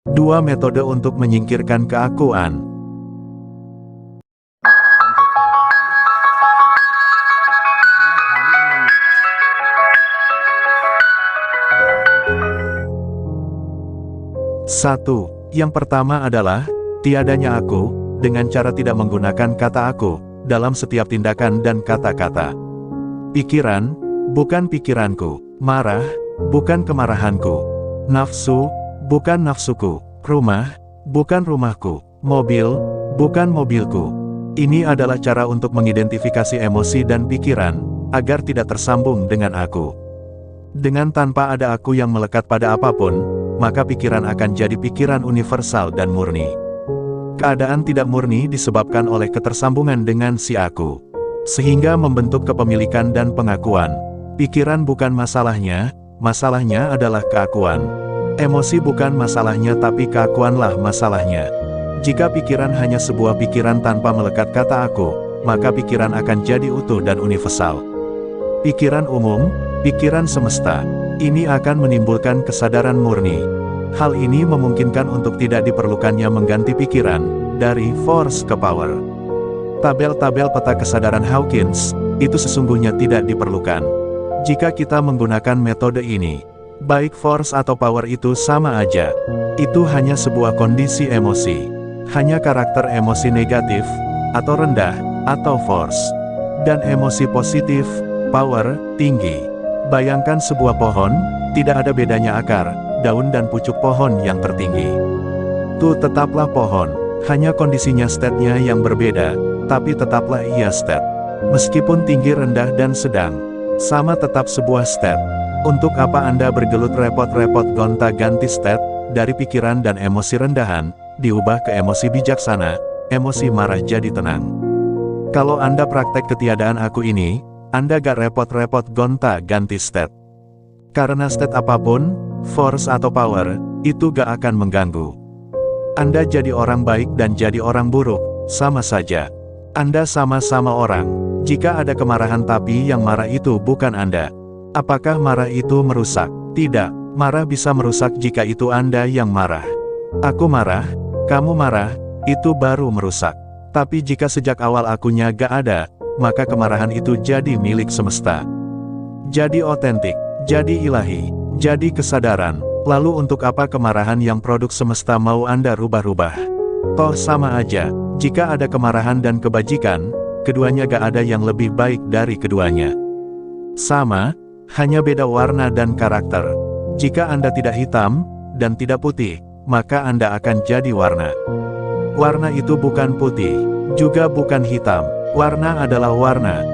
Dua metode untuk menyingkirkan keakuan. Satu, yang pertama adalah, tiadanya aku, dengan cara tidak menggunakan kata aku, dalam setiap tindakan dan kata-kata. Pikiran, bukan pikiranku. Marah, bukan kemarahanku. Nafsu, bukan nafsuku. Rumah, bukan rumahku. Mobil, bukan mobilku. Ini adalah cara untuk mengidentifikasi emosi dan pikiran, agar tidak tersambung dengan aku. Dengan tanpa ada aku yang melekat pada apapun, maka pikiran akan jadi pikiran universal dan murni. Keadaan tidak murni disebabkan oleh ketersambungan dengan si aku, sehingga membentuk kepemilikan dan pengakuan. Pikiran bukan masalahnya, masalahnya adalah keakuan. Emosi bukan masalahnya tapi keakuanlah masalahnya. Jika pikiran hanya sebuah pikiran tanpa melekat kata aku, maka pikiran akan jadi utuh dan universal. Pikiran umum, pikiran semesta, ini akan menimbulkan kesadaran murni. Hal ini memungkinkan untuk tidak diperlukannya mengganti pikiran, dari force ke power. Tabel-tabel peta kesadaran Hawkins, itu sesungguhnya tidak diperlukan. Jika kita menggunakan metode ini, baik force atau power itu sama aja. Itu hanya sebuah kondisi emosi. Hanya karakter emosi negatif, atau rendah, atau force. Dan emosi positif, power, tinggi. Bayangkan sebuah pohon, tidak ada bedanya akar, daun dan pucuk pohon yang tertinggi. Itu tetaplah pohon, hanya kondisinya state-nya yang berbeda, tapi tetaplah ia state. Meskipun tinggi, rendah dan sedang, sama tetap sebuah state. Untuk apa Anda bergelut repot-repot gonta-ganti state, dari pikiran dan emosi rendahan, diubah ke emosi bijaksana, emosi marah jadi tenang. Kalau Anda praktek ketiadaan aku ini, Anda gak repot-repot gonta-ganti state. Karena state apapun, force atau power, itu gak akan mengganggu. Anda jadi orang baik dan jadi orang buruk, sama saja. Anda sama-sama orang. Jika ada kemarahan tapi yang marah itu bukan Anda. Apakah marah itu merusak? Tidak, marah bisa merusak jika itu Anda yang marah. Aku marah, kamu marah, itu baru merusak. Tapi jika sejak awal akunya gak ada, maka kemarahan itu jadi milik semesta. Jadi otentik, jadi ilahi, jadi kesadaran. Lalu untuk apa kemarahan yang produk semesta mau Anda rubah-rubah? Toh sama aja, jika ada kemarahan dan kebajikan, keduanya gak ada yang lebih baik dari keduanya. Sama, hanya beda warna dan karakter. Jika Anda tidak hitam, dan tidak putih, maka Anda akan jadi warna. Warna itu bukan putih, juga bukan hitam. Warna adalah warna.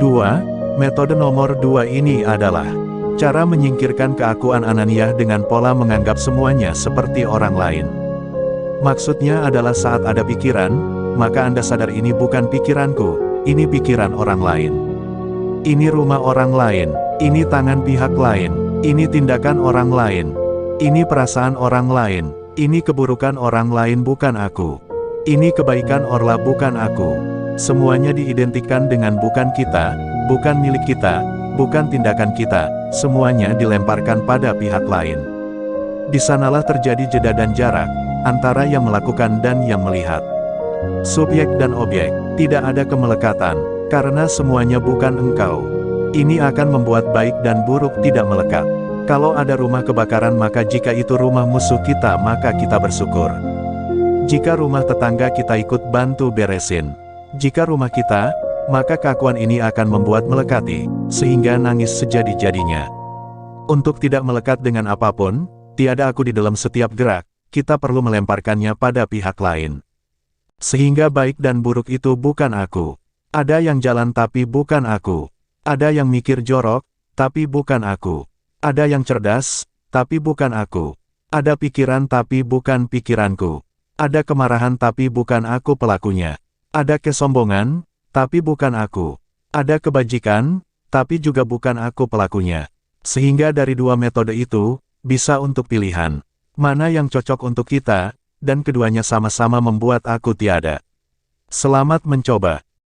2. Metode nomor 2 ini adalah cara menyingkirkan keakuan Ananiah dengan pola menganggap semuanya seperti orang lain. Maksudnya adalah saat ada pikiran, maka Anda sadar ini bukan pikiranku, ini pikiran orang lain. Ini rumah orang lain, ini tangan pihak lain, ini tindakan orang lain, ini perasaan orang lain, ini keburukan orang lain bukan aku. Ini kebaikan orla bukan aku. Semuanya diidentikan dengan bukan kita, bukan milik kita, bukan tindakan kita, semuanya dilemparkan pada pihak lain. Di sanalah terjadi jeda dan jarak, antara yang melakukan dan yang melihat. Subjek dan objek, tidak ada kemelekatan, karena semuanya bukan engkau. Ini akan membuat baik dan buruk tidak melekat. Kalau ada rumah kebakaran maka jika itu rumah musuh kita maka kita bersyukur. Jika rumah tetangga kita ikut bantu beresin. Jika rumah kita, maka keakuan ini akan membuat melekati, sehingga nangis sejadi-jadinya. Untuk tidak melekat dengan apapun, tiada aku di dalam setiap gerak, kita perlu melemparkannya pada pihak lain. Sehingga baik dan buruk itu bukan aku. Ada yang jalan tapi bukan aku. Ada yang mikir jorok, tapi bukan aku. Ada yang cerdas, tapi bukan aku. Ada pikiran tapi bukan pikiranku. Ada kemarahan tapi bukan aku pelakunya. Ada kesombongan, tapi bukan aku. Ada kebajikan, tapi juga bukan aku pelakunya. Sehingga dari dua metode itu, bisa untuk pilihan. Mana yang cocok untuk kita, dan keduanya sama-sama membuat aku tiada. Selamat mencoba.